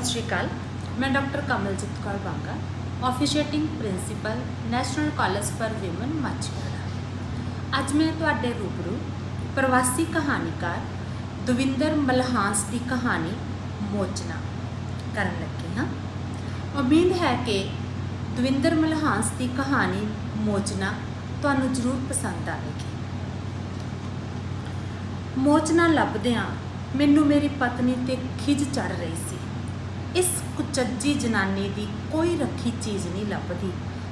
सत श्री अकाल। मैं doctor Kamaljit Kaur Banga, officiating principal National College for women Machhiwara. अज मैं तुहाडे रूबरू प्रवासी कहानीकार दविंदर मलहांस की कहानी मोचना करन लगी हाँ। उम्मीद है कि दविंदर मलहांस की कहानी मोचना तुहानूं जरूर पसंद आएगी। मोचना लभदिआं मैनूं मेरी पत्नी ते खिज चढ़ रही सी। इस कुचज्जी जनानी दी कोई रखी चीज़ नहीं लभदी।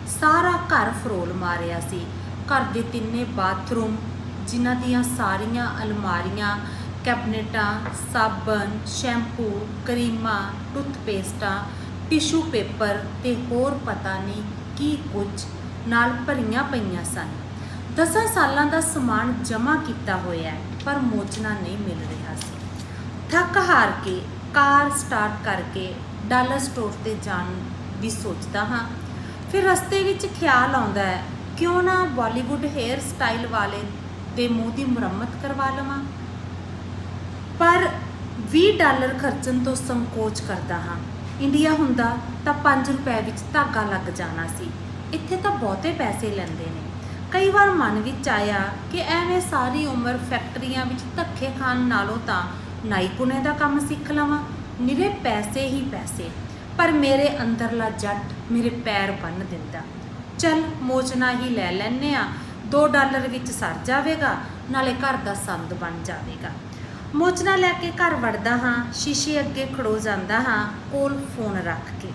सारा घर फरोल मारिया सी। घर दे तिन्ने बाथरूम, जिन्हां दियां सारियां अलमारियां, कैबनेटां, साबन, शैंपू, क्रीमां, टूथपेस्टां, टिशू पेपर ते होर पता नहीं की कुछ नाल भरियां पईयां सन। 10 सालां दा समान जमा किया होया है, पर मोचना नहीं मिल रहा सी। थक हार के कार स्टार्ट करके डॉलर स्टोर ते जान भी सोचता हाँ। फिर रस्ते विच ख्याल आउंदा है, क्यों ना बॉलीवुड हेयर स्टाइल वाले दे मूँह की मुरम्मत करवा लवां। पर $20 खर्चण तो संकोच करदा हाँ। इंडिया हुंदा तां 5 रुपए विच धागा लग जाना सी। इत्थे तां बहुते पैसे लैंदे ने। कई बार मन विच आया कि एवें सारी उम्र फैक्ट्रियां विच धक्के खाण नालों तां नाई पुणे का काम सीख लवां। निरे पैसे ही पैसे, पर मेरे अंदरला जट मेरे पैर बन दिंदा। चल मोचना ही ले लैने आ, $2 विच सर जावेगा, नाले घर दा संद बन जावेगा। मोचना लैके घर वड़दा हाँ, शीशे अगे खड़ो जांदा हाँ, कोल फोन रख के,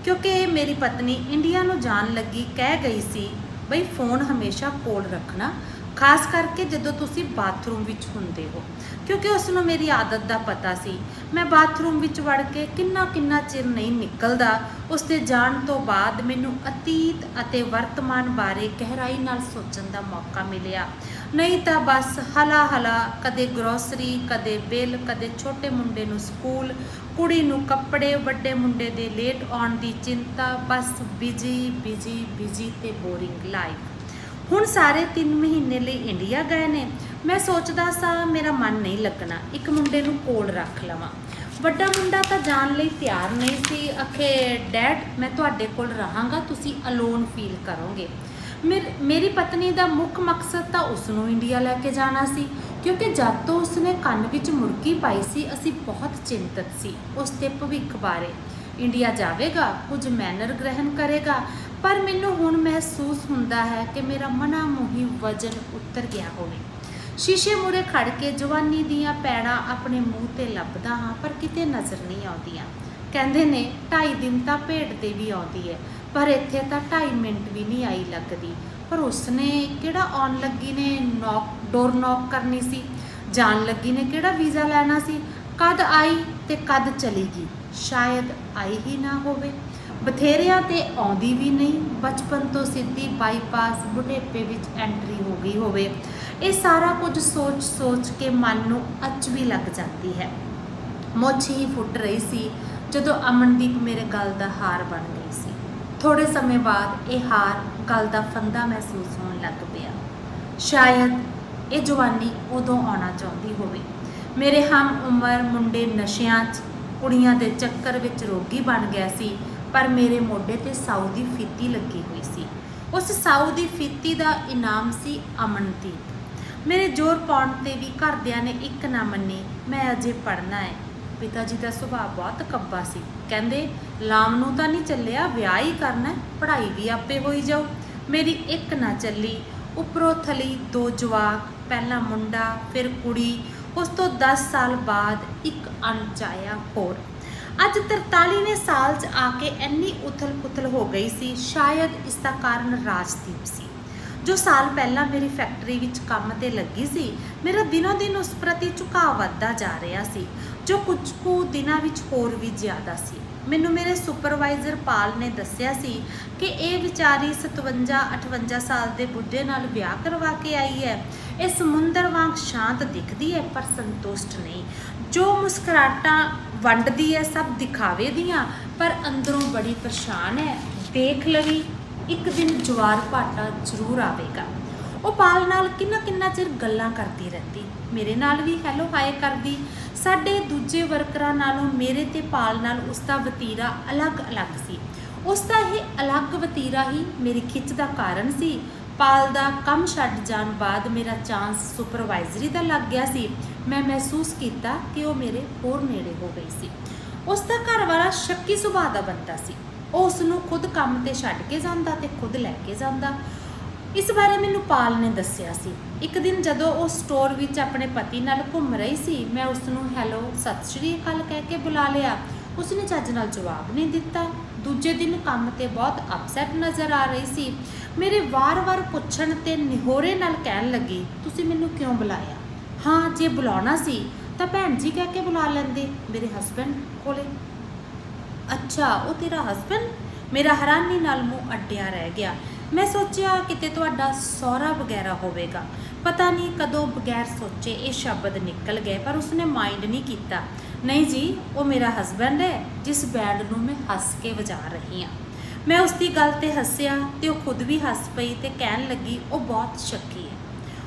क्योंकि मेरी पत्नी इंडिया नूं जान लगी कह गई सी बई फोन हमेशा कोल रखना, खास करके जदों तुसी बाथरूम विच हुंदे हो, क्योंकि उसनूं मेरी आदत दा पता सी। मैं बाथरूम विच वड़ के किन्ना चिर नहीं निकलदा। उसके जाण तो बाद मैनूं अतीत अते वर्तमान बारे गहराई नाल सोचण दा मौका मिलिया। नहीं तां बस हला हला, कदे ग्रोसरी, कदे बिल, कदे छोटे मुंडे नूं स्कूल, कुड़ी नूं कपड़े, वड्डे मुंडे दे लेट आउण दी चिंता। बस बिजी बिजी बिजी ते बोरिंग लाइफ। हुण सारे 3 महीने लिए इंडिया गए ने। मैं सोचदा सा मेरा मन नहीं लगना, एक मुंडे नूं कोल रख लवां। वड्डा मुंडा तां जाण लई तैयार नहीं सी। आखे डैड मैं तुहाडे कोल रहांगा, तुसीं अलोन फील करोगे। मेरी पत्नी का मुख मकसद तो उसनों इंडिया लैके जाना सी, क्योंकि जब तो उसने कन्न विच मुड़की पाई सी असी बहुत चिंतित सी उसके भविख बारे। इंडिया जावेगा, कुछ मैनर ग्रहण करेगा, पर मैनूं हुण महसूस हुंदा है कि मेरा मना मोही वजन उतर गया होवे। शीशे मूरे खड़ के जवानी दियां पैड़ां अपने मूँह ते लभदा हाँ, पर किते नज़र नहीं आउंदियां। कहंदे ने 2.5 दिन तां भेड ते भी आउंदी है, पर इत्थे तां 2.5 मिनट भी नहीं आई लगदी। पर उसने किहड़ा आउण लगी ने डोर नॉक करनी सी, जान लगी ने किहड़ा वीज़ा लैना सी। कद आई ते कद चली गई, शायद आई ही ना होवे। बथेरिया ते आउंदी भी नहीं, बचपन तो सीधी बाईपास बुढ़ेपे विच एंट्री हो गई होवे। ये सारा कुछ सोच सोच के मन नूं अच भी लग जाती है। मुੱਛ ही फुट रही सी जदों अमनदीप मेरे गल दा हार बन गई सी। थोड़े समय बाद यह हार गल दा फंदा महसूस होने लग पिया। शायद ये जवानी उदों आउणा चाहुंदी होवे। मेरे हम उम्र मुंडे नशियां च, कुड़ियां दे चक्कर विच रोगी बन गया सी, पर मेरे मोढे ते साऊ दी फीती लगी हुई सी। उस साऊ दी फीती दा इनाम सी अमनदीप। मेरे जोर पाउण ते भी घरदियां ने एक ना मन्नी। मैं अजे पढ़ना है। पिता जी का सुभाव बहुत कब्बा सी। कहंदे लाम नूं तां नहीं चलिया, विआह ही करना है, पढ़ाई भी आपे होई जाओ। मेरी एक ना चली, उपरों थली 2 जवाक, पहला मुंडा फिर कुड़ी, उस तो 10 साल बाद एक अणचाया होर। अज 43वें साल च आके इन्नी उथल पुथल हो गई सी। शायद इसका कारण राजदीप सी, जो साल पहला मेरी फैक्ट्री विच काम ते लगी सी। मेरा दिनों दिन उस प्रति झुकाव वधदा जा रहा सी, जो कुछ कु दिनां विच होर भी ज़्यादा सी। मैनूं मेरे सुपरवाइजर पाल ने दस्सिया सी कि यह विचारी 57-58 साल के बुढ़े नाल विआह करवा के आई है। ये समुंदर वांग शांत दिखती है, पर संतुष्ट नहीं। जो मुस्कुराहटां वंडदी है सब दिखावे दियां, पर अंदरों बड़ी परेशान है। देख लवी एक दिन जवार भाटा जरूर आवेगा। वो पाल नाल किन्ना चिर गल्लां करती रहती, मेरे नाल भी हैलो हाय करदी। ਸਾਡੇ ਦੂਜੇ ਵਰਕਰਾਂ ਨਾਲੋਂ ਮੇਰੇ ਤੇ ਪਾਲ ਨਾਲ ਉਸ ਦਾ ਵਤੀਰਾ ਅਲੱਗ-ਅਲੱਗ ਸੀ। ਉਸ ਦਾ ਇਹ ਅਲੱਗ ਵਤੀਰਾ ਹੀ ਮੇਰੀ ਖਿੱਚ ਦਾ ਕਾਰਨ ਸੀ। ਪਾਲ ਦਾ ਕੰਮ ਛੱਡ ਜਾਣ ਬਾਅਦ ਮੇਰਾ ਚਾਂਸ ਸੁਪਰਵਾਈਜ਼ਰੀ ਦਾ ਲੱਗ ਗਿਆ ਸੀ। ਮੈਂ ਮਹਿਸੂਸ ਕੀਤਾ ਕਿ ਉਹ ਮੇਰੇ ਹੋਰ ਨੇੜੇ ਹੋ ਗਈ ਸੀ। ਉਸ ਦਾ ਘਰ ਵਾਲਾ ਸ਼ੱਕੀ ਸੁਭਾਅ ਦਾ ਬੰਦਾ ਸੀ। ਉਹ ਉਸ ਨੂੰ ਖੁਦ ਕੰਮ ਤੇ ਛੱਡ ਕੇ ਜਾਂਦਾ ਤੇ ਖੁਦ ਲੈ ਕੇ ਜਾਂਦਾ। ਇਸ ਬਾਰੇ ਮੈਨੂੰ ਪਾਲ ਨੇ ਦੱਸਿਆ ਸੀ। ਇੱਕ ਦਿਨ ਜਦੋਂ ਉਹ ਸਟੋਰ ਵਿੱਚ ਆਪਣੇ ਪਤੀ ਨਾਲ ਘੁੰਮ ਰਹੀ ਸੀ, ਮੈਂ ਉਸ ਨੂੰ ਹੈਲੋ ਸਤਿ ਸ਼੍ਰੀ ਅਕਾਲ ਕਹਿ ਕੇ ਬੁਲਾ ਲਿਆ। ਉਸਨੇ ਚੱਜ ਨਾਲ ਜਵਾਬ ਨਹੀਂ ਦਿੱਤਾ। ਦੂਜੇ ਦਿਨ ਕੰਮ ਤੇ ਬਹੁਤ ਅਪਸੈਟ ਨਜ਼ਰ ਆ ਰਹੀ ਸੀ। ਮੇਰੇ ਵਾਰ-ਵਾਰ ਪੁੱਛਣ ਤੇ ਨਿਹੋਰੇ ਨਾਲ ਕਹਿਣ ਲੱਗੀ, ਤੁਸੀਂ ਮੈਨੂੰ ਕਿਉਂ ਬੁਲਾਇਆ? ਹਾਂ, ਜੇ ਬੁਲਾਉਣਾ ਸੀ ਤਾਂ ਭੈਣ ਜੀ ਕਹਿ ਕੇ ਬੁਲਾ ਲੈਂਦੇ, ਮੇਰੇ ਹਸਬੈਂਡ ਕੋਲੇ। ਅੱਛਾ, ਉਹ ਤੇਰਾ ਹਸਬੈਂਡ? ਮੇਰਾ ਹੈਰਾਨੀ ਨਾਲ ਮੂੰਹ ਅੱਡਿਆ ਰਹਿ ਗਿਆ। ਮੈਂ ਸੋਚਿਆ ਕਿਤੇ ਤੁਹਾਡਾ ਸਹੁਰਾ ਵਗੈਰਾ ਹੋਵੇਗਾ। ਪਤਾ ਨਹੀਂ ਕਦੋਂ ਬਗੈਰ ਸੋਚੇ ਇਹ ਸ਼ਬਦ ਨਿਕਲ ਗਏ, ਪਰ ਉਸਨੇ ਮਾਈਂਡ ਨਹੀਂ ਕੀਤਾ। ਨਹੀਂ ਜੀ, ਉਹ ਮੇਰਾ ਹਸਬੈਂਡ ਹੈ ਜਿਸ ਬੈਂਡ ਨੂੰ ਮੈਂ ਹੱਸ ਕੇ ਵਜਾ ਰਹੀ ਹਾਂ। ਮੈਂ ਉਸ ਦੀ ਗੱਲ ਤੇ ਹੱਸਿਆ ਤੇ ਉਹ ਖੁਦ ਵੀ ਹੱਸ ਪਈ ਤੇ ਕਹਿਣ ਲੱਗੀ, ਉਹ ਬਹੁਤ ਸ਼ੱਕੀ ਹੈ।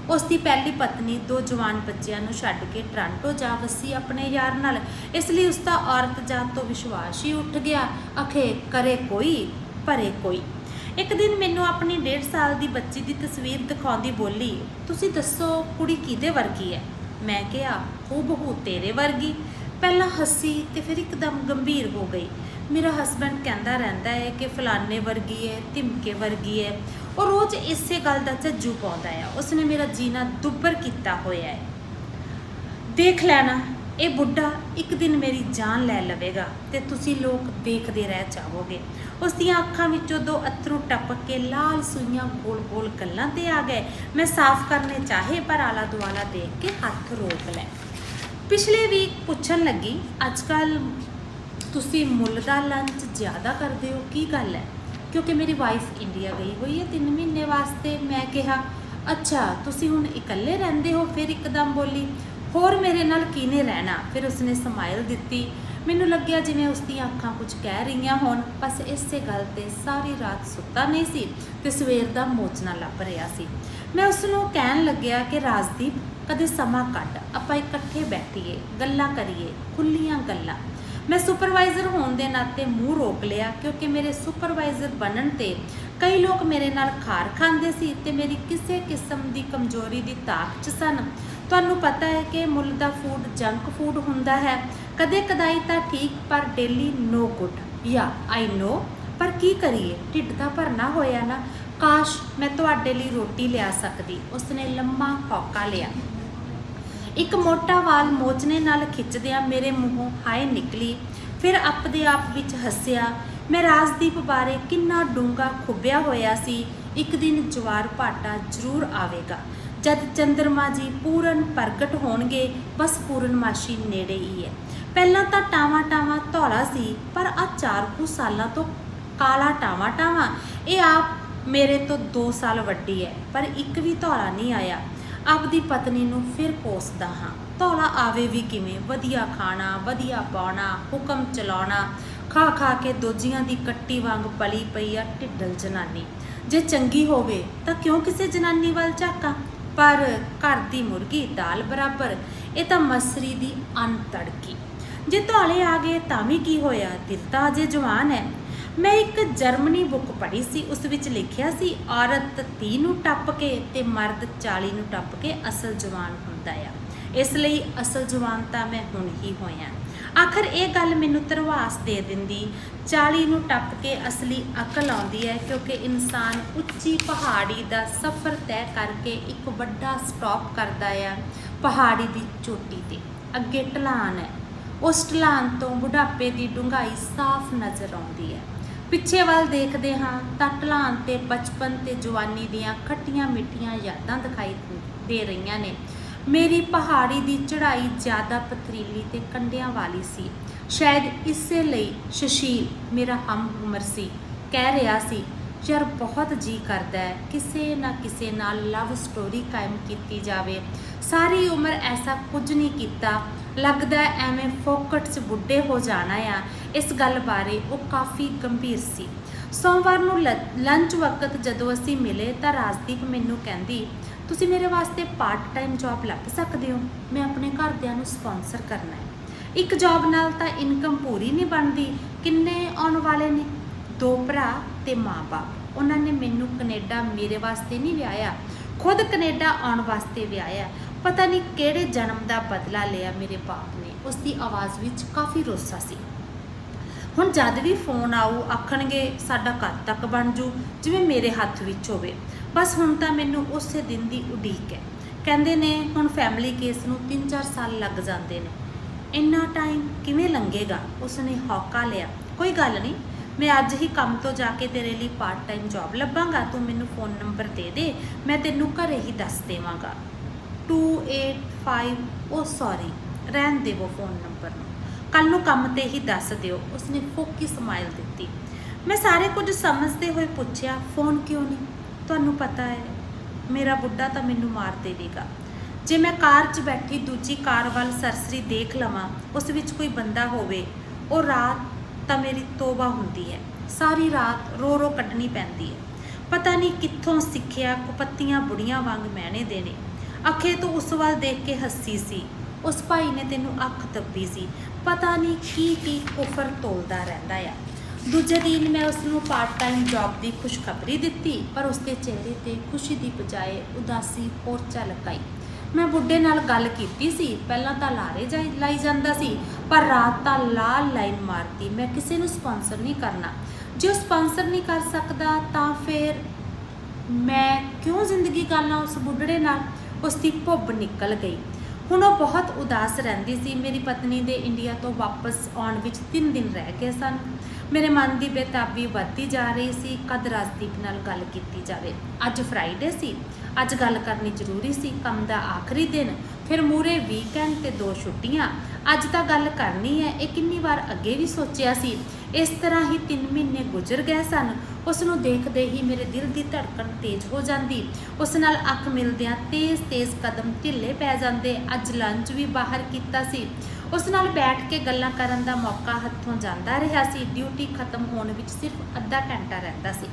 ਉਸ ਦੀ ਪਹਿਲੀ ਪਤਨੀ 2 ਜਵਾਨ ਬੱਚਿਆਂ ਨੂੰ ਛੱਡ ਕੇ ਟੋਰਾਂਟੋ ਜਾ ਵਸੀ ਆਪਣੇ ਯਾਰ ਨਾਲ। ਇਸ ਲਈ ਉਸ ਦਾ ਔਰਤ ਜਾਤ ਤੋਂ ਵਿਸ਼ਵਾਸ ਹੀ ਉੱਠ ਗਿਆ। ਅਖੇ ਕਰੇ ਕੋਈ ਭਰੇ ਕੋਈ। ਇੱਕ ਦਿਨ ਮੈਨੂੰ ਆਪਣੀ 1.5 ਸਾਲ ਦੀ ਬੱਚੀ ਦੀ ਤਸਵੀਰ ਦਿਖਾਉਂਦੀ ਬੋਲੀ, ਤੁਸੀਂ ਦੱਸੋ ਕੁੜੀ ਕਿਹਦੇ ਵਰਗੀ ਹੈ? ਮੈਂ ਕਿਹਾ, ਹੂਬਹੂ ਤੇਰੇ ਵਰਗੀ। ਪਹਿਲਾਂ ਹੱਸੀ ਤੇ ਫਿਰ ਇੱਕਦਮ ਗੰਭੀਰ ਹੋ ਗਈ। ਮੇਰਾ ਹਸਬੈਂਡ ਕਹਿੰਦਾ ਰਹਿੰਦਾ ਹੈ ਕਿ ਫਲਾਣੇ ਵਰਗੀ ਹੈ, ਧਿਮਕੇ ਵਰਗੀ ਹੈ। ਉਹ ਰੋਜ਼ ਇਸੇ ਗੱਲ ਦਾ ਝੱਜੂ ਪਾਉਂਦਾ ਹੈ। ਉਸਨੇ ਮੇਰਾ ਜੀਣਾ ਦੁੱਬਰ ਕੀਤਾ ਹੋਇਆ ਹੈ। ਦੇਖ ਲੈਣਾ, ਇਹ ਬੁੱਢਾ ਇੱਕ ਦਿਨ ਮੇਰੀ ਜਾਨ ਲੈ ਲਵੇਗਾ ਤੇ ਤੁਸੀਂ ਲੋਕ ਦੇਖਦੇ ਰਹਿ ਜਾਵੋਗੇ। ਉਸ ਦੀਆਂ ਅੱਖਾਂ ਵਿੱਚੋਂ 2 ਅੱਥਰੂ ਟਪਕ ਕੇ ਲਾਲ ਸੂਈਆਂ ਗੋਲ-ਗੋਲ ਗੱਲਾਂ ਤੇ ਆ ਗਏ। ਮੈਂ ਸਾਫ਼ ਕਰਨੇ ਚਾਹੇ ਪਰ ਆਲਾ ਦੁਆਲਾ ਦੇਖ ਕੇ ਹੱਥ ਰੋਕ ਲਏ। ਪਿਛਲੇ ਵੀਕ ਪੁੱਛਣ ਲੱਗੀ, ਅੱਜ ਕੱਲ੍ਹ ਤੁਸੀਂ ਮੁੱਲ ਦਾ ਲੰਚ ਜ਼ਿਆਦਾ ਕਰਦੇ ਹੋ, ਕੀ ਗੱਲ ਹੈ? ਕਿਉਂਕਿ ਮੇਰੀ ਵਾਈਫ ਇੰਡੀਆ ਗਈ ਹੋਈ ਹੈ 3 ਮਹੀਨੇ ਵਾਸਤੇ। ਮੈਂ ਕਿਹਾ, ਅੱਛਾ ਤੁਸੀਂ ਹੁਣ ਇਕੱਲੇ ਰਹਿੰਦੇ ਹੋ? ਫਿਰ ਇੱਕਦਮ ਬੋਲੀ, ਹੋਰ ਮੇਰੇ ਨਾਲ ਕਿਹਨੇ ਰਹਿਣਾ? ਫਿਰ ਉਸਨੇ ਸਮਾਈਲ ਦਿੱਤੀ। ਮੈਨੂੰ ਲੱਗਿਆ ਜਿਵੇਂ ਉਸ ਦੀਆਂ ਅੱਖਾਂ ਕੁਝ ਕਹਿ ਰਹੀਆਂ ਹੋਣ। ਬਸ ਇਸੇ ਗੱਲ ਤੇ ਸਾਰੀ ਰਾਤ ਸੁੱਤਾ ਨਹੀਂ ਸੀ ਤੇ ਸਵੇਰ ਦਾ ਮੋਚਣਾ ਲੱਭ ਰਿਹਾ ਸੀ। ਮੈਂ ਉਸ ਨੂੰ ਕਹਿਣ ਲੱਗਿਆ ਕਿ ਰਾਜਦੀਪ, ਕਦੇ ਸਮਾਂ ਕੱਢ, ਆਪਾਂ ਇਕੱਠੇ ਬੈਠੀਏ, ਗੱਲਾਂ ਕਰੀਏ, ਖੁੱਲੀਆਂ ਗੱਲਾਂ। ਮੈਂ ਸੁਪਰਵਾਈਜ਼ਰ ਹੋਣ ਦੇ ਨਾਤੇ ਮੂੰਹ ਰੋਕ ਲਿਆ, ਕਿਉਂਕਿ ਮੇਰੇ ਸੁਪਰਵਾਈਜ਼ਰ ਬਣਨ ਤੇ ਕਈ ਲੋਕ ਮੇਰੇ ਨਾਲ ਖਾਰ ਖਾਂਦੇ ਸੀ ਤੇ ਮੇਰੀ ਕਿਸੇ ਕਿਸਮ ਦੀ ਕਮਜ਼ੋਰੀ ਦੀ ਤਾਕ 'ਚ ਸਨ। ਤੁਹਾਨੂੰ ਪਤਾ ਹੈ ਕਿ ਮੁੱਲ ਦਾ ਫੂਡ ਜੰਕ ਫੂਡ ਹੁੰਦਾ ਹੈ। ਕਦੇ ਕਦਾਈ ਤਾਂ ਠੀਕ, ਪਰ ਡੇਲੀ ਨੋ ਗੁੱਡ। ਯਾ ਆਈ ਨੋ, ਪਰ ਕੀ ਕਰੀਏ, ਢਿੱਡ ਤਾਂ ਭਰਨਾ ਹੋਇਆ ਨਾ। ਕਾਸ਼ ਮੈਂ ਤੁਹਾਡੇ ਲਈ ਰੋਟੀ ਲਿਆ ਸਕਦੀ। ਉਸਨੇ ਲੰਮਾ ਹੌਕਾ ਲਿਆ। ਇੱਕ ਮੋਟਾ ਵਾਲ ਮੋਚਨੇ ਨਾਲ ਖਿੱਚਦਿਆਂ ਮੇਰੇ ਮੂੰਹੋਂ ਹਾਏ ਨਿਕਲੀ। ਫਿਰ ਆਪਦੇ ਆਪ ਵਿੱਚ ਹੱਸਿਆ। ਮੈਂ ਰਾਜਦੀਪ ਬਾਰੇ ਕਿੰਨਾ ਡੂੰਘਾ ਖੁੱਭਿਆ ਹੋਇਆ ਸੀ। ਇੱਕ ਦਿਨ ਜਵਾਰ ਭਾਟਾ ਜ਼ਰੂਰ ਆਵੇਗਾ, ਜਦ ਚੰਦਰਮਾ ਜੀ ਪੂਰਨ ਪ੍ਰਗਟ ਹੋਣਗੇ। ਬਸ ਪੂਰਨਮਾਸ਼ੀ ਨੇੜੇ ਹੀ ਹੈ। ਪਹਿਲਾਂ ਤਾਂ ਟਾਵਾਂ ਧੌਲਾ ਸੀ, ਪਰ ਆ 4 ਸਾਲਾਂ ਤੋਂ ਕਾਲਾ ਟਾਵਾਂ। ਇਹ ਆਪ ਮੇਰੇ ਤੋਂ 2 ਸਾਲ ਵੱਡੀ ਹੈ, ਪਰ ਇੱਕ ਵੀ ਧੌਲਾ ਨਹੀਂ ਆਇਆ। ਆਪਦੀ ਪਤਨੀ ਨੂੰ ਫਿਰ ਕੋਸਦਾ ਹਾਂ, ਧੌਲਾ ਆਵੇ ਵੀ ਕਿਵੇਂ? ਵਧੀਆ ਖਾਣਾ, ਵਧੀਆ ਪਾਉਣਾ, ਹੁਕਮ ਚਲਾਉਣਾ। ਖਾ ਕੇ ਦੋਜੀਆਂ ਦੀ ਕੱਟੀ ਵਾਂਗ ਪਲੀ ਪਈ ਆ ਢਿੱਡਲ ਜਨਾਨੀ। ਜੇ ਚੰਗੀ ਹੋਵੇ ਤਾਂ ਕਿਉਂ ਕਿਸੇ ਜਨਾਨੀ ਵੱਲ ਝਾਕਾਂ? ਪਰ ਘਰ ਦੀ ਮੁਰਗੀ ਦਾਲ ਬਰਾਬਰ। ਇਹ ਤਾਂ ਮਸਰੀ ਦੀ ਅੰਨ ਤੜਕੀ। ਜੇ ਧੌਲੇ ਆ ਗਏ ਤਾਂ ਵੀ ਕੀ ਹੋਇਆ, ਦਿਲ ਤਾਂ ਅਜੇ ਜਵਾਨ ਹੈ। ਮੈਂ ਇੱਕ ਜਰਮਨੀ ਬੁੱਕ ਪੜ੍ਹੀ ਸੀ। ਉਸ ਵਿੱਚ ਲਿਖਿਆ ਸੀ, ਔਰਤ 30 ਨੂੰ ਟੱਪ ਕੇ ਤੇ ਮਰਦ 40 ਨੂੰ ਟੱਪ ਕੇ ਅਸਲ ਜਵਾਨ ਹੁੰਦਾ ਆ। ਇਸ ਲਈ ਅਸਲ ਜਵਾਨ ਤਾਂ ਮੈਂ ਹੁਣ ਹੀ ਹੋਇਆ। ਆਖਰ ਇਹ ਗੱਲ ਮੈਨੂੰ ਧਰਵਾਸ ਦੇ ਦਿੰਦੀ। 40 ਨੂੰ ਟੱਪ ਕੇ ਅਸਲੀ ਅਕਲ ਆਉਂਦੀ ਹੈ, ਕਿਉਂਕਿ ਇਨਸਾਨ ਉੱਚੀ ਪਹਾੜੀ ਦਾ ਸਫ਼ਰ ਤੈਅ ਕਰਕੇ ਇੱਕ ਵੱਡਾ ਸਟਾਪ ਕਰਦਾ ਆ। ਪਹਾੜੀ ਦੀ ਚੋਟੀ ਤੇ ਅੱਗੇ ਢਲਾਨ ਹੈ। ਉਸ ਢਲਾਨ ਤੋਂ ਬੁਢਾਪੇ ਦੀ ਡੂੰਘਾਈ ਸਾਫ਼ ਨਜ਼ਰ ਆਉਂਦੀ ਹੈ। ਪਿੱਛੇ ਵੱਲ ਦੇਖਦੇ ਹਾਂ ਤਾਂ ਢਲਾਨ ਤੇ ਬਚਪਨ ਤੇ ਜਵਾਨੀ ਦੀਆਂ ਖੱਟੀਆਂ ਮਿੱਠੀਆਂ ਯਾਦਾਂ ਦਿਖਾਈ ਦੇ ਰਹੀਆਂ ਨੇ। ਮੇਰੀ ਪਹਾੜੀ ਦੀ ਚੜ੍ਹਾਈ ਜ਼ਿਆਦਾ ਪਥਰੀਲੀ ਤੇ ਕੰਢਿਆਂ ਵਾਲੀ ਸੀ। ਸ਼ਾਇਦ ਇਸੇ ਲਈ ਸੁਸ਼ੀਲ, ਮੇਰਾ ਹਮ ਉਮਰ ਸੀ, ਕਹਿ ਰਿਹਾ ਸੀ, ਯਾਰ ਬਹੁਤ ਜੀ ਕਰਦਾ ਹੈ ਕਿਸੇ ਨਾ ਕਿਸੇ ਨਾਲ ਲਵ ਸਟੋਰੀ ਕਾਇਮ ਕੀਤੀ ਜਾਵੇ। ਸਾਰੀ ਉਮਰ ਐਸਾ ਕੁਝ ਨਹੀਂ ਕੀਤਾ, ਲੱਗਦਾ ਐਵੇਂ ਫੋਕਟ 'ਚ ਬੁੱਢੇ ਹੋ ਜਾਣਾ ਆ। ਇਸ ਗੱਲ ਬਾਰੇ ਉਹ ਕਾਫੀ ਗੰਭੀਰ ਸੀ। ਸੋਮਵਾਰ ਨੂੰ ਲੰਚ ਵਕਤ ਜਦੋਂ ਅਸੀਂ ਮਿਲੇ ਤਾਂ ਰਾਜਦੀਪ ਮੈਨੂੰ ਕਹਿੰਦੀ, ਤੁਸੀਂ ਮੇਰੇ ਵਾਸਤੇ ਪਾਰਟ ਟਾਈਮ ਜੌਬ ਲੱਭ ਸਕਦੇ ਹੋ, ਮੈਂ ਆਪਣੇ ਘਰਦਿਆਂ ਨੂੰ ਸਪਾਂਸਰ ਕਰਨਾ ਹੈ। ਇੱਕ ਜੌਬ ਨਾਲ ਤਾਂ ਇਨਕਮ ਪੂਰੀ ਨਹੀਂ ਬਣਦੀ। ਕਿੰਨੇ ਆਉਣ ਵਾਲੇ ਨੇ? 2 ਭਰਾ ਤੇ ਮਾਂ-ਬਾਪ। ਉਹਨਾਂ ਨੇ ਮੈਨੂੰ ਕੈਨੇਡਾ ਮੇਰੇ ਵਾਸਤੇ ਨਹੀਂ ਵਿਆਹਿਆ, ਖੁਦ ਕੈਨੇਡਾ ਆਉਣ ਵਾਸਤੇ ਵਿਆਹਿਆ। ਪਤਾ ਨਹੀਂ ਕਿਹੜੇ ਜਨਮ ਦਾ ਬਦਲਾ ਲਿਆ ਮੇਰੇ ਬਾਪ ਨੇ। ਉਸ ਦੀ ਆਵਾਜ਼ ਵਿੱਚ ਕਾਫੀ ਰੋਸਾ ਸੀ। ਹੁਣ ਜਦ ਵੀ ਫੋਨ ਆਊ ਆਖਣਗੇ ਸਾਡਾ ਕਦ ਤੱਕ ਬਣ ਜੂ, ਜਿਵੇਂ ਮੇਰੇ ਹੱਥ ਵਿੱਚ ਹੋਵੇ। ਬਸ ਹੁਣ ਤਾਂ ਮੈਨੂੰ ਉਸੇ ਦਿਨ ਦੀ ਉਡੀਕ ਹੈ। ਕਹਿੰਦੇ ਨੇ ਹੁਣ ਫੈਮਿਲੀ ਕੇਸ ਨੂੰ 3-4 ਸਾਲ ਲੱਗ ਜਾਂਦੇ ਨੇ। ਇੰਨਾ ਟਾਈਮ ਕਿਵੇਂ ਲੰਘੇਗਾ? ਉਸਨੇ ਹੌਕਾ ਲਿਆ। ਕੋਈ ਗੱਲ ਨਹੀਂ, ਮੈਂ ਅੱਜ ਹੀ ਕੰਮ ਤੋਂ ਜਾ ਕੇ ਤੇਰੇ ਲਈ ਪਾਰਟ ਟਾਈਮ ਜੌਬ ਲੱਭਾਂਗਾ। ਤੂੰ ਮੈਨੂੰ ਫ਼ੋਨ ਨੰਬਰ ਦੇ ਦੇ, ਮੈਂ ਤੈਨੂੰ ਘਰੇ ਹੀ ਦੱਸ ਦੇਵਾਂਗਾ। 285 ਉਹ ਸੌਰੀ, ਰਹਿਣ ਦੇਵੋ ਫ਼ੋਨ ਨੰਬਰ ਨੂੰ, ਕੱਲ ਨੂੰ ਕੰਮ ਤੇ ਹੀ ਦੱਸ ਦਿਓ। ਉਸਨੇ ਫੋਕੀ ਸਮਾਈਲ ਦਿੱਤੀ। ਮੈਂ ਸਾਰੇ ਕੁਝ ਸਮਝਦੇ ਹੋਏ ਪੁੱਛਿਆ, ਫ਼ੋਨ ਕਿਉਂ ਨਹੀਂ? ਤੁਹਾਨੂੰ ਪਤਾ ਹੈ ਮੇਰਾ ਬੁੱਢਾ ਤਾਂ ਮੈਨੂੰ ਮਾਰ ਦੇਵੇਗਾ। ਜੇ ਮੈਂ ਕਾਰ 'ਚ ਬੈਠੀ ਦੂਜੀ ਕਾਰ ਵੱਲ ਸਰਸਰੀ ਦੇਖ ਲਵਾਂ, ਉਸ ਵਿੱਚ ਕੋਈ ਬੰਦਾ ਹੋਵੇ, ਉਹ ਰਾਤ ਤਾਂ ਮੇਰੀ ਤੋਬਾ ਹੁੰਦੀ ਹੈ। ਸਾਰੀ ਰਾਤ ਰੋ ਰੋ ਕੱਢਣੀ ਪੈਂਦੀ ਹੈ। ਪਤਾ ਨਹੀਂ ਕਿੱਥੋਂ ਸਿੱਖਿਆ ਕੁਪੱਤੀਆਂ ਬੁੜੀਆਂ ਵਾਂਗ ਮਹਿਣੇ ਦੇਣੇ। ਅੱਖੇ ਤੋਂ ਉਸ ਵੱਲ ਦੇਖ ਕੇ ਹੱਸੀ ਸੀ। ਉਸ ਭਾਈ ਨੇ ਤੈਨੂੰ ਅੱਖ ਦੱਬੀ ਸੀ। ਪਤਾ ਨਹੀਂ ਕੀ ਕੁਫਰ ਤੋਲਦਾ ਰਹਿੰਦਾ ਆ। ਦੂਜੇ ਦਿਨ ਮੈਂ ਉਸ ਨੂੰ ਪਾਰਟ ਟਾਈਮ ਜੌਬ ਦੀ ਖੁਸ਼ਖਬਰੀ ਦਿੱਤੀ, ਪਰ ਉਸਦੇ ਚਿਹਰੇ ਤੇ ਖੁਸ਼ੀ ਦੀ ਬਜਾਏ ਉਦਾਸੀ ਹੋਰ ਝਲਕ ਆਈ। ਮੈਂ ਬੁੱਢੇ ਨਾਲ ਗੱਲ ਕੀਤੀ ਸੀ। ਪਹਿਲਾਂ ਤਾਂ ਲਾਰੇ ਲਾਈ ਜਾਂਦਾ ਸੀ, ਪਰ ਰਾਤ ਤਾਂ ਲਾਲ ਲਾਈਨ ਮਾਰਤੀ। ਮੈਂ ਕਿਸੇ ਨੂੰ ਸਪਾਂਸਰ ਨਹੀਂ ਕਰਨਾ। ਜੇ ਉਹ ਸਪਾਂਸਰ ਨਹੀਂ ਕਰ ਸਕਦਾ ਤਾਂ ਫਿਰ ਮੈਂ ਕਿਉਂ ਜ਼ਿੰਦਗੀ ਗਾਲਾਂ ਉਸ ਬੁੱਢੜੇ ਨਾਲ? ਉਸ ਦੀ ਭੁੱਬ ਨਿਕਲ ਗਈ। ਹੁਣ ਉਹ ਬਹੁਤ ਉਦਾਸ ਰਹਿੰਦੀ ਸੀ। ਮੇਰੀ ਪਤਨੀ ਦੇ ਇੰਡੀਆ ਤੋਂ ਵਾਪਸ ਆਉਣ ਵਿੱਚ 3 ਦਿਨ ਰਹਿ ਗਏ ਸਨ। ਮੇਰੇ ਮਨ ਦੀ ਬੇਤਾਬੀ ਵੱਧਦੀ ਜਾ ਰਹੀ ਸੀ। ਕਦ ਰਾਜਦੀਪ ਨਾਲ ਗੱਲ ਕੀਤੀ ਜਾਵੇ। ਅੱਜ ਫਰਾਈਡੇ ਸੀ, ਅੱਜ ਗੱਲ ਕਰਨੀ ਜ਼ਰੂਰੀ ਸੀ। ਕੰਮ ਦਾ ਆਖਰੀ ਦਿਨ, ਫਿਰ ਮੂਰੇ ਵੀਕਐਂਡ ਤੇ 2 ਛੁੱਟੀਆਂ। ਅੱਜ ਤਾਂ ਗੱਲ ਕਰਨੀ ਹੈ। ਇਹ ਕਿੰਨੀ ਵਾਰ ਅੱਗੇ ਵੀ ਸੋਚਿਆ ਸੀ। ਇਸ ਤਰ੍ਹਾਂ ਹੀ 3 ਮਹੀਨੇ ਗੁਜ਼ਰ ਗਏ ਸਨ। ਉਸ ਨੂੰ ਦੇਖਦੇ ਹੀ ਮੇਰੇ ਦਿਲ ਦੀ ਧੜਕਣ ਤੇਜ਼ ਹੋ ਜਾਂਦੀ। ਉਸ ਨਾਲ ਅੱਖ ਮਿਲਦਿਆਂ ਤੇਜ਼ ਕਦਮ ਢਿੱਲੇ ਪੈ ਜਾਂਦੇ। ਅੱਜ ਲੰਚ ਵੀ ਬਾਹਰ ਕੀਤਾ ਸੀ। ਉਸ ਨਾਲ ਬੈਠ ਕੇ ਗੱਲਾਂ ਕਰਨ ਦਾ ਮੌਕਾ ਹੱਥੋਂ ਜਾਂਦਾ ਰਿਹਾ ਸੀ। ਡਿਊਟੀ ਖਤਮ ਹੋਣ ਵਿੱਚ ਸਿਰਫ ਅੱਧਾ ਘੰਟਾ ਰਹਿੰਦਾ ਸੀ।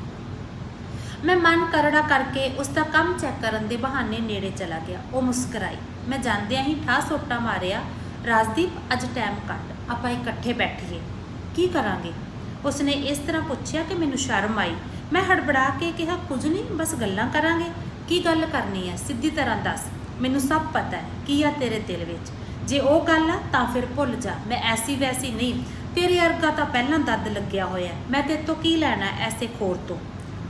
ਮੈਂ ਮਨ ਕਰੜਾ ਕਰਕੇ ਉਸ ਦਾ ਕੰਮ ਚੈੱਕ ਕਰਨ ਦੇ ਬਹਾਨੇ ਨੇੜੇ ਚਲਾ ਗਿਆ। ਉਹ ਮੁਸਕਰਾਈ। ਮੈਂ ਜਾਂਦਿਆਂ ਹੀ ਠਾਹ ਸੋਟਾ ਮਾਰਿਆ, ਰਾਜਦੀਪ ਅੱਜ ਟਾਈਮ ਕੱਢ, ਆਪਾਂ ਇਕੱਠੇ ਬੈਠੀਏ। ਕੀ ਕਰਾਂਗੇ? ਉਸਨੇ ਇਸ ਤਰ੍ਹਾਂ ਪੁੱਛਿਆ ਕਿ ਮੈਨੂੰ ਸ਼ਰਮ ਆਈ। ਮੈਂ ਹੜਬੜਾ ਕੇ ਕਿਹਾ, ਕੁਝ ਨਹੀਂ, ਬਸ ਗੱਲਾਂ ਕਰਾਂਗੇ। ਕੀ ਗੱਲ ਕਰਨੀ ਹੈ? ਸਿੱਧੀ ਤਰ੍ਹਾਂ ਦੱਸ। ਮੈਨੂੰ ਸਭ ਪਤਾ ਹੈ ਕੀ ਆ ਤੇਰੇ ਦਿਲ ਵਿੱਚ। ਜੇ ਉਹ ਗੱਲ ਆ ਤਾਂ ਫਿਰ ਭੁੱਲ ਜਾ। ਮੈਂ ਐਸੀ ਵੈਸੀ ਨਹੀਂ, ਤੇਰੇ ਅਰਗਾ ਤਾਂ ਪਹਿਲਾਂ ਦੱਦ ਲੱਗਿਆ ਹੋਇਆ। ਮੈਂ ਤੇਰੇ ਤੋਂ ਕੀ ਲੈਣਾ ਐਸੇ ਖੋਰ ਤੋਂ?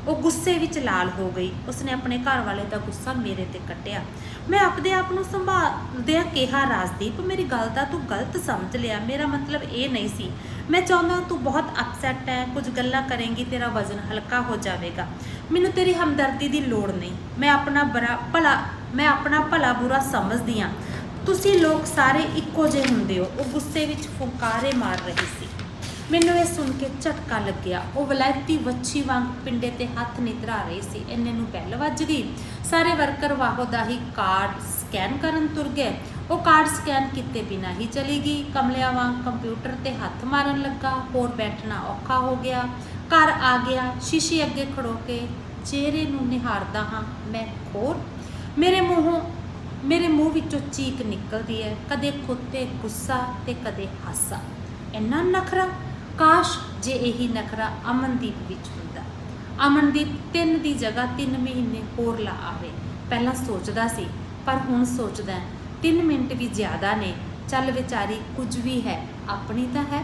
ਉਹ ਗੁੱਸੇ ਵਿੱਚ ਲਾਲ ਹੋ ਗਈ। ਉਸਨੇ ਆਪਣੇ ਘਰ ਵਾਲੇ ਦਾ ਗੁੱਸਾ ਮੇਰੇ ਤੇ ਕੱਢਿਆ। ਮੈਂ ਆਪਣੇ ਆਪ ਨੂੰ ਸੰਭਾਲਦਿਆਂ ਕਿਹਾ, ਰਾਜਦੀਪ ਮੇਰੀ ਗੱਲ ਦਾ ਤੂੰ ਗਲਤ ਸਮਝ ਲਿਆ। ਮੇਰਾ ਮਤਲਬ ਇਹ ਨਹੀਂ ਸੀ। ਮੈਂ ਚਾਹੁੰਦਾ ਤੂੰ ਬਹੁਤ ਅਪਸੈਟ ਹੈ, ਕੁਝ ਗੱਲਾਂ ਕਰੇਂਗੀ, ਤੇਰਾ ਵਜ਼ਨ ਹਲਕਾ ਹੋ ਜਾਵੇਗਾ। ਮੈਨੂੰ ਤੇਰੀ ਹਮਦਰਦੀ ਦੀ ਲੋੜ ਨਹੀਂ। ਮੈਂ ਆਪਣਾ ਭਲਾ ਬੁਰਾ ਸਮਝਦੀ ਹਾਂ। ਤੁਸੀਂ ਲੋਕ ਸਾਰੇ ਇੱਕੋ ਜਿਹੇ ਹੁੰਦੇ ਹੋ। ਉਹ ਗੁੱਸੇ ਵਿੱਚ ਫੁੰਕਾਰੇ ਮਾਰ ਰਹੀ ਸੀ। ਮੈਨੂੰ ਇਹ ਸੁਣ ਕੇ ਝਟਕਾ ਲੱਗਿਆ। ਉਹ ਵਲੈਤੀ ਵੱਛੀ ਵਾਂਗ ਪਿੰਡੇ ਤੇ ਹੱਥ ਨਿਧਰਾ ਰਹੀ ਸੀ। ਇੰਨੇ ਨੂੰ ਬੈਲ ਵੱਜ ਗਈ। ਸਾਰੇ ਵਰਕਰ ਵਾਹੋ ਦਾ ਹੀ ਕਾਰਡ ਸਕੈਨ ਕਰਨ ਤੁਰ ਗਏ। ਉਹ ਕਾਰਡ ਸਕੈਨ ਕੀਤੇ ਬਿਨਾਂ ਹੀ ਚਲੀ ਗਈ। ਕਮਲਿਆਂ ਵਾਂਗ ਕੰਪਿਊਟਰ ਤੇ ਹੱਥ ਮਾਰਨ ਲੱਗਾ। ਹੋਰ ਬੈਠਣਾ ਔਖਾ ਹੋ ਗਿਆ। ਘਰ ਆ ਗਿਆ। ਸ਼ੀਸ਼ੇ ਅੱਗੇ ਖੜੋ ਕੇ ਚਿਹਰੇ ਨੂੰ ਨਿਹਾਰਦਾ ਹਾਂ। ਮੈਂ ਖੋਰ। ਮੇਰੇ ਮੂੰਹ ਵਿੱਚੋਂ ਚੀਕ ਨਿਕਲਦੀ ਹੈ, ਕਦੇ ਖੁੱਤੇ ਗੁੱਸਾ ਤੇ ਕਦੇ ਹਾਸਾ। ਇੰਨਾ ਨਖਰਾ। ਕਾਸ਼ ਜੇ ਇਹੀ ਨਖਰਾ ਅਮਨਦੀਪ ਵਿੱਚ ਹੁੰਦਾ। ਅਮਨਦੀਪ 3 ਦੀ ਜਗ੍ਹਾ 3 ਮਹੀਨੇ ਹੋਰ ਲਾ ਆਵੇ। ਪਹਿਲਾਂ ਸੋਚਦਾ ਸੀ, ਪਰ ਹੁਣ ਸੋਚਦਾ 3 ਮਿੰਟ ਵੀ ਜ਼ਿਆਦਾ ਨੇ। ਚੱਲ ਵਿਚਾਰੀ ਕੁਝ ਵੀ ਹੈ, ਆਪਣੀ ਤਾਂ ਹੈ।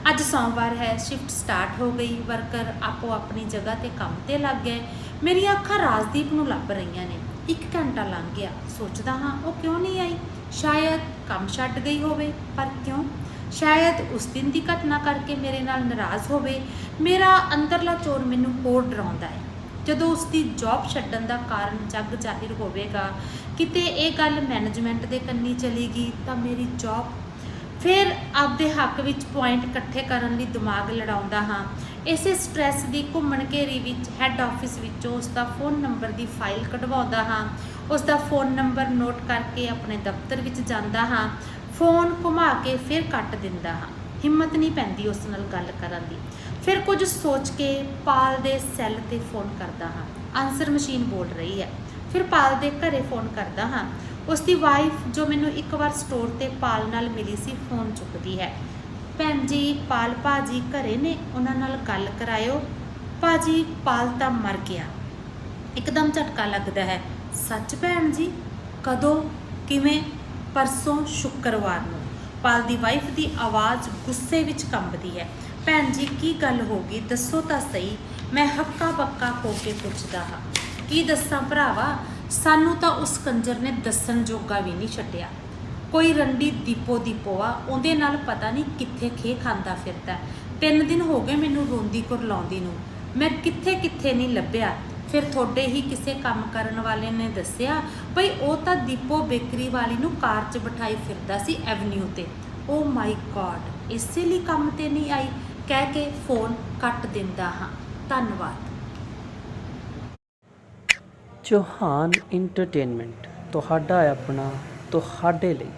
ਅੱਜ ਸੋਮਵਾਰ ਹੈ। ਸ਼ਿਫਟ ਸਟਾਰਟ ਹੋ ਗਈ। ਵਰਕਰ ਆਪੋ ਆਪਣੀ ਜਗ੍ਹਾ ਤੇ ਕੰਮ ਤੇ ਲੱਗ ਗਏ। ਮੇਰੀਆਂ ਅੱਖਾਂ ਰਾਜਦੀਪ ਨੂੰ ਲੱਭ ਰਹੀਆਂ ਨੇ। 1 ਘੰਟਾ ਲੰਘ ਗਿਆ। ਸੋਚਦਾ ਹਾਂ ਉਹ ਕਿਉਂ ਨਹੀਂ ਆਈ। ਸ਼ਾਇਦ ਕੰਮ ਛੱਡ ਗਈ ਹੋਵੇ। ਪਰ ਕਿਉਂ? ਸ਼ਾਇਦ ਉਸ ਦਿਨ ਦੀ ਘਟਨਾ ਕਰਕੇ ਮੇਰੇ ਨਾਲ ਨਾਰਾਜ਼ ਹੋਵੇ। ਮੇਰਾ ਅੰਦਰਲਾ ਚੋਰ ਮੈਨੂੰ ਹੋਰ ਡਰਾਉਂਦਾ ਹੈ। ਜਦੋਂ ਉਸ ਦੀ ਜੌਬ ਛੱਡਣ ਦਾ ਕਾਰਨ ਜੱਗ ਜ਼ਾਹਿਰ ਹੋਵੇਗਾ, ਕਿਤੇ ਇਹ ਗੱਲ ਮੈਨੇਜਮੈਂਟ ਦੇ ਕੰਨੀ ਚਲੀ ਗਈ ਤਾਂ ਮੇਰੀ ਜੌਬ। ਫਿਰ ਆਪਦੇ ਹੱਕ ਵਿੱਚ ਪੁਆਇੰਟ ਇਕੱਠੇ ਕਰਨ ਲਈ ਦਿਮਾਗ ਲੜਾਉਂਦਾ ਹਾਂ। ਇਸੇ ਸਟ੍ਰੈਸ ਦੀ ਘੁੰਮਣ ਘੇਰੀ ਵਿੱਚ ਹੈੱਡ ਆਫਿਸ ਵਿੱਚੋਂ ਉਸ ਦਾ ਫ਼ੋਨ ਨੰਬਰ ਦੀ ਫਾਈਲ ਕਢਵਾਉਂਦਾ ਹਾਂ। ਉਸ ਦਾ ਫ਼ੋਨ ਨੰਬਰ ਨੋਟ ਕਰਕੇ ਆਪਣੇ ਦਫ਼ਤਰ ਵਿੱਚ ਜਾਂਦਾ ਹਾਂ। ਫ਼ੋਨ ਘੁਮਾ ਕੇ ਫਿਰ ਕੱਟ ਦਿੰਦਾ ਹਾਂ। ਹਿੰਮਤ ਨਹੀਂ ਪੈਂਦੀ ਉਸ ਨਾਲ ਗੱਲ ਕਰਨ ਦੀ। ਫਿਰ ਕੁਝ ਸੋਚ ਕੇ ਪਾਲ ਦੇ ਸੈੱਲ 'ਤੇ ਫ਼ੋਨ ਕਰਦਾ ਹਾਂ। ਆਨਸਰ ਮਸ਼ੀਨ ਬੋਲ ਰਹੀ ਹੈ। ਫਿਰ ਪਾਲ ਦੇ ਘਰੇ ਫ਼ੋਨ ਕਰਦਾ ਹਾਂ। ਉਸ ਦੀ ਵਾਈਫ ਜੋ ਮੈਨੂੰ ਇੱਕ ਵਾਰ ਸਟੋਰ ਤੇ ਪਾਲ ਨਾਲ ਮਿਲੀ ਸੀ ਫੋਨ ਚੁੱਕਦੀ ਹੈ। ਭੈਣ ਜੀ ਪਾਲ ਭਾਜੀ ਘਰੇ ਨੇ, ਉਹਨਾਂ ਨਾਲ ਗੱਲ ਕਰਾਇਓ। ਭਾਜੀ ਪਾਲ ਤਾਂ ਮਰ ਗਿਆ। ਇੱਕਦਮ ਝਟਕਾ ਲੱਗਦਾ ਹੈ। ਸੱਚ ਭੈਣ ਜੀ? ਕਦੋਂ, ਕਿਵੇਂ? ਪਰਸੋਂ ਸ਼ੁੱਕਰਵਾਰ ਨੂੰ। ਪਾਲ ਦੀ ਵਾਈਫ ਦੀ ਆਵਾਜ਼ ਗੁੱਸੇ ਵਿੱਚ ਕੰਬਦੀ ਹੈ। ਭੈਣ ਜੀ ਕੀ ਗੱਲ ਹੋ ਗਈ, ਦੱਸੋ ਤਾਂ ਸਹੀ। ਮੈਂ ਹੱਕਾ ਬੱਕਾ ਹੋ ਕੇ ਪੁੱਛਦਾ ਹਾਂ। ਕੀ ਦੱਸਾਂ ਭਰਾਵਾ, ਸਾਨੂੰ ਤਾਂ ਉਸ ਕੰਜਰ ਨੇ ਦੱਸਣ ਜੋਗਾ ਵੀ ਨਹੀਂ ਛੱਡਿਆ। ਕੋਈ ਰੰਡੀ ਦੀਪੋ ਆ, ਉਹਦੇ ਨਾਲ ਪਤਾ ਨਹੀਂ ਕਿੱਥੇ ਖੇ ਖਾਂਦਾ ਫਿਰਦਾ। 3 ਦਿਨ ਹੋ ਗਏ ਮੈਨੂੰ ਰੋਂਦੀ ਕੁਰਲਾਉਂਦੀ ਨੂੰ। ਮੈਂ ਕਿੱਥੇ ਕਿੱਥੇ ਨਹੀਂ ਲੱਭਿਆ। ਫਿਰ ਤੁਹਾਡੇ ਹੀ ਕਿਸੇ ਕੰਮ ਕਰਨ ਵਾਲੇ ਨੇ ਦੱਸਿਆ ਭਈ ਉਹ ਤਾਂ ਦੀਪੋ ਬੇਕਰੀ ਵਾਲੀ ਨੂੰ ਕਾਰ 'ਚ ਬਿਠਾਈ ਫਿਰਦਾ ਸੀ ਐਵਨਿਊ ਤੇ। ਓ ਮਾਈ ਗॉड, ਇਸੇ ਲਈ ਕੰਮ ਤੇ ਨਹੀਂ ਆਈ, ਕਹਿ ਕੇ ਫੋਨ ਕੱਟ ਦਿੰਦਾ ਹਾਂ। ਧੰਨਵਾਦ। ਚੌਹਾਨ ਇੰਟਰਟੇਨਮੈਂਟ, ਤੁਹਾਡਾ ਆਪਣਾ, ਤੁਹਾਡੇ ਲਈ।